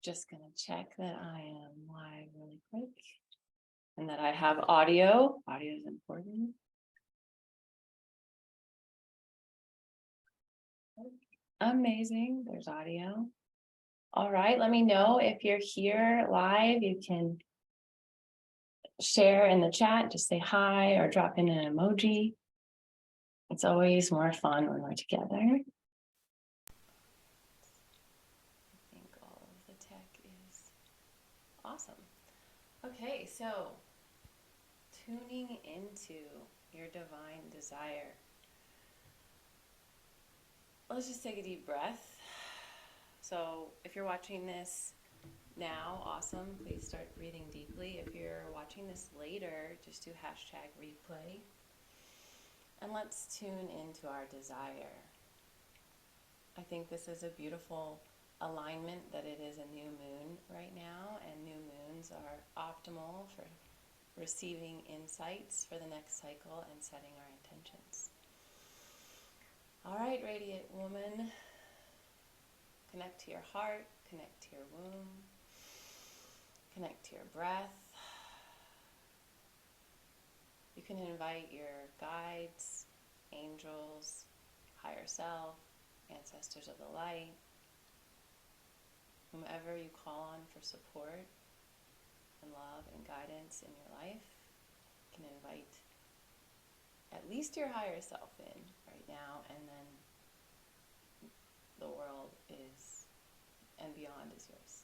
Just going to check that I am live really quick and that I have audio. Audio is important. Amazing. There's audio. All right. Let me know if you're here live. You can share in the chat, just say hi or drop in an emoji. It's always more fun when we're together. I think all of the tech is awesome. Okay, so tuning into your divine desire. Let's just take a deep breath. So if you're watching this now, awesome. Please start breathing deeply. If you're watching this later, just do #replay. And let's tune into our desire. I think this is a beautiful alignment that it is a new moon right now, and new moons are optimal for receiving insights for the next cycle and setting our intentions. All right, radiant woman, connect to your heart, connect to your womb, connect to your breath. You can invite your guides, angels, higher self, ancestors of the light, whomever you call on for support and love and guidance in your life. You can invite at least your higher self in right now, and then the world is and beyond is yours.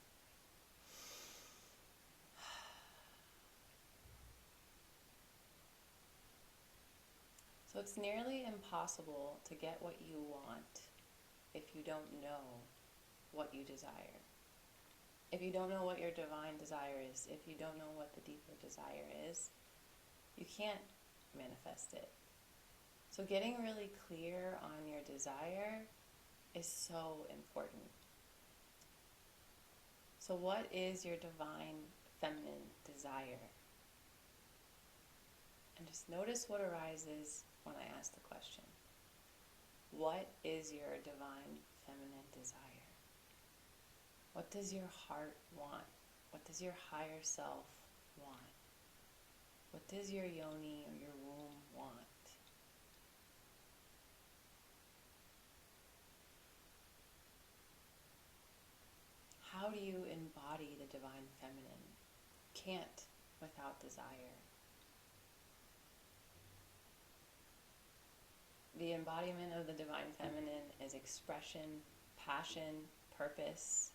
So it's nearly impossible to get what you want if you don't know what you desire. If you don't know what your divine desire is, if you don't know what the deeper desire is, you can't manifest it. So getting really clear on your desire is so important. So what is your divine feminine desire? And just notice what arises when I ask the question. What is your divine feminine desire? What does your heart want? What does your higher self want? What does your yoni or your womb want? How do you embody the divine feminine? Can't without desire. The embodiment of the divine feminine is expression, passion, purpose.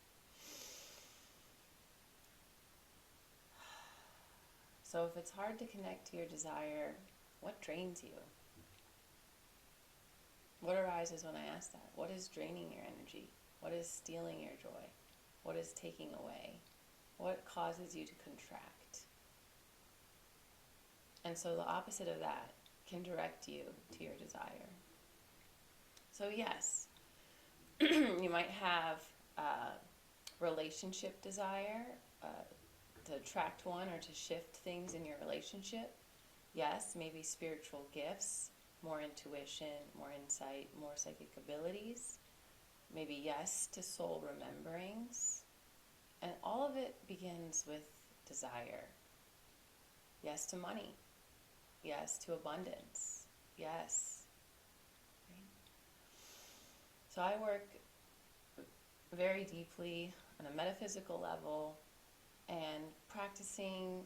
So if it's hard to connect to your desire, what drains you? What arises when I ask that? What is draining your energy? What is stealing your joy? What is taking away? What causes you to contract? And so the opposite of that can direct you to your desire. So yes, you might have relationship desire, to attract one or to shift things in your relationship. Yes, maybe spiritual gifts, more intuition, more insight, more psychic abilities. Maybe yes to soul rememberings. And all of it begins with desire. Yes to money. Yes to abundance. Yes. Right? So I work very deeply on a metaphysical level, and practicing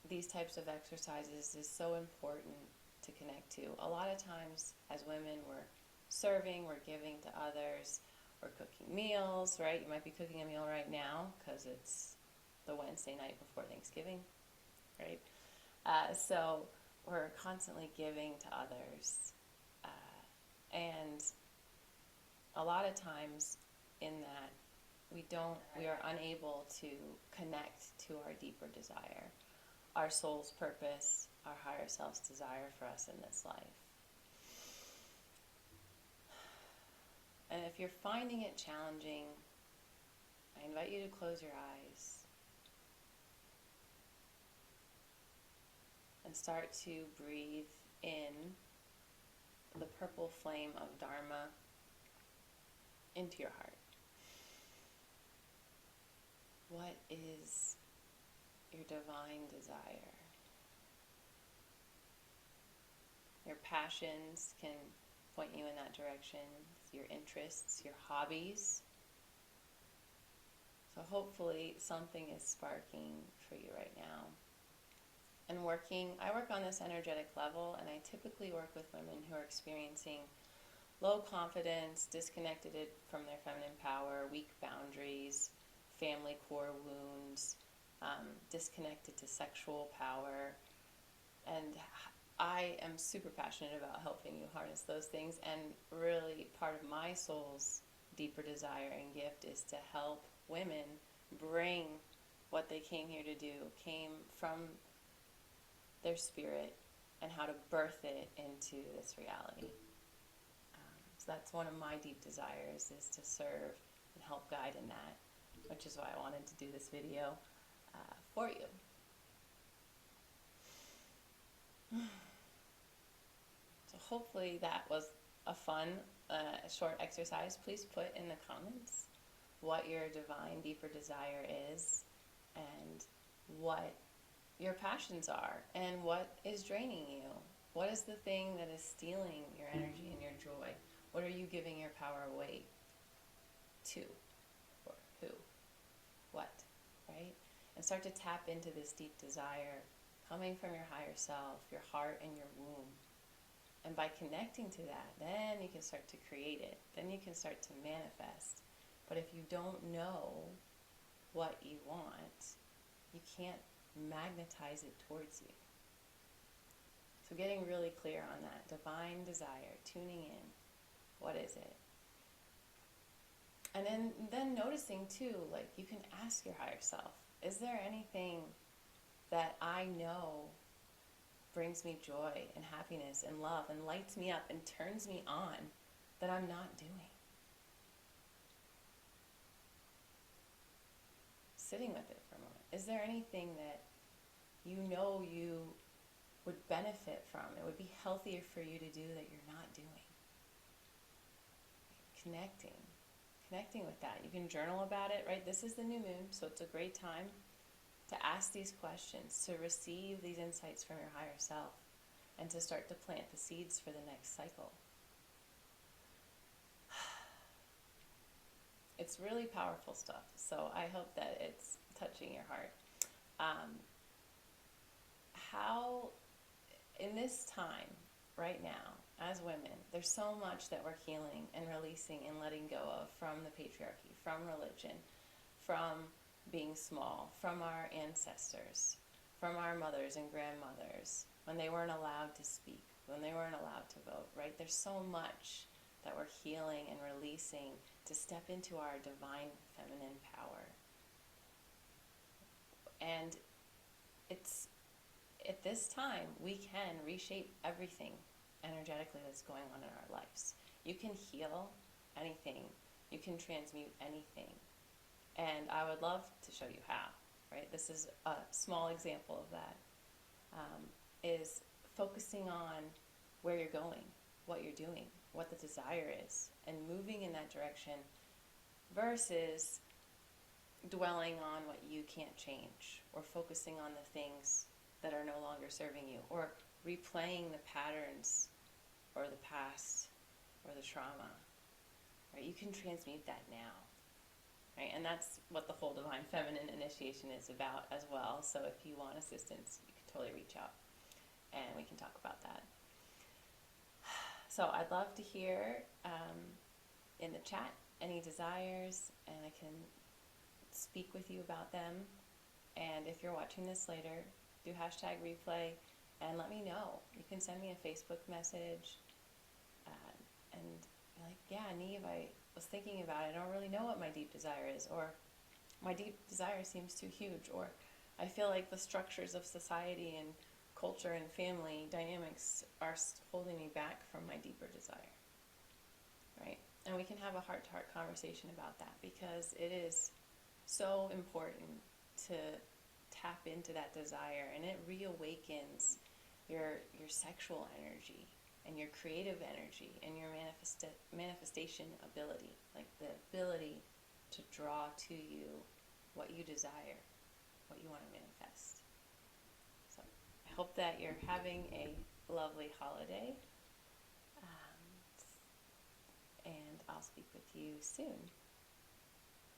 these types of exercises is so important to connect to. A lot of times as women, we're serving, we're giving to others, we're cooking meals, right? You might be cooking a meal right now because it's the Wednesday night before Thanksgiving, right? So we're constantly giving to others. And a lot of times in that, we are unable to connect to our deeper desire, our soul's purpose, our higher self's desire for us in this life. And if you're finding it challenging, I invite you to close your eyes and start to breathe in the purple flame of Dharma into your heart. what is your divine desire? Your passions can point you in that direction, your interests, your hobbies. So hopefully something is sparking for you right now. And I work on this energetic level, and I typically work with women who are experiencing low confidence, disconnected from their feminine power, weak boundaries, family core wounds, disconnected to sexual power. And I am super passionate about helping you harness those things, and really part of my soul's deeper desire and gift is to help women bring what they came here to do, came from their spirit, and how to birth it into this reality. So that's one of my deep desires, is to serve and help guide in that, which is why I wanted to do this video for you. So hopefully that was a fun, short exercise. Please put in the comments what your divine, deeper desire is, and what your passions are, and what is draining you. What is the thing that is stealing your energy and your joy? What are you giving your power away to? Or who? What? Right? And start to tap into this deep desire coming from your higher self, your heart and your womb. And by connecting to that, then you can start to create it. Then you can start to manifest. But if you don't know what you want, you can't magnetize it towards you. So getting really clear on that divine desire, tuning in, what is it? And then noticing too, like, you can ask your higher self, is there anything that I know brings me joy and happiness and love and lights me up and turns me on that I'm not doing? Sitting with it for a moment. Is there anything that you know you would benefit from, it would be healthier for you to do, that you're not doing? Connecting with that. You can journal about it, right? This is the new moon, so it's a great time to ask these questions, to receive these insights from your higher self, and to start to plant the seeds for the next cycle. It's really powerful stuff, so I hope that it's touching your heart. How, in this time, right now, as women, there's so much that we're healing and releasing and letting go of from the patriarchy, from religion, from being small, from our ancestors, from our mothers and grandmothers, when they weren't allowed to speak, when they weren't allowed to vote, right? There's so much that we're healing and releasing to step into our divine feminine power. And it's at this time we can reshape everything energetically that's going on in our lives. You can heal anything. You can transmute anything. And I would love to show you how, right? This is a small example of that, is focusing on where you're going, what you're doing, what the desire is, and moving in that direction versus dwelling on what you can't change, or focusing on the things that are no longer serving you, or replaying the patterns or the past or the trauma, right? You can transmute that now, right? And that's what the whole Divine Feminine initiation is about as well. So if you want assistance, you can totally reach out and we can talk about that. So I'd love to hear in the chat any desires, and I can speak with you about them. And if you're watching this later, do hashtag replay and let me know. You can send me a Facebook message and be like, yeah, Neve, I was thinking about it. I don't really know what my deep desire is, or my deep desire seems too huge, or I feel like the structures of society and culture and family dynamics are holding me back from my deeper desire, right? And we can have a heart-to-heart conversation about that, because it is so important to tap into that desire, and it reawakens your sexual energy and your creative energy and your manifestation ability, like the ability to draw to you what you desire, what you want to manifest. So I hope that you're having a lovely holiday, and I'll speak with you soon.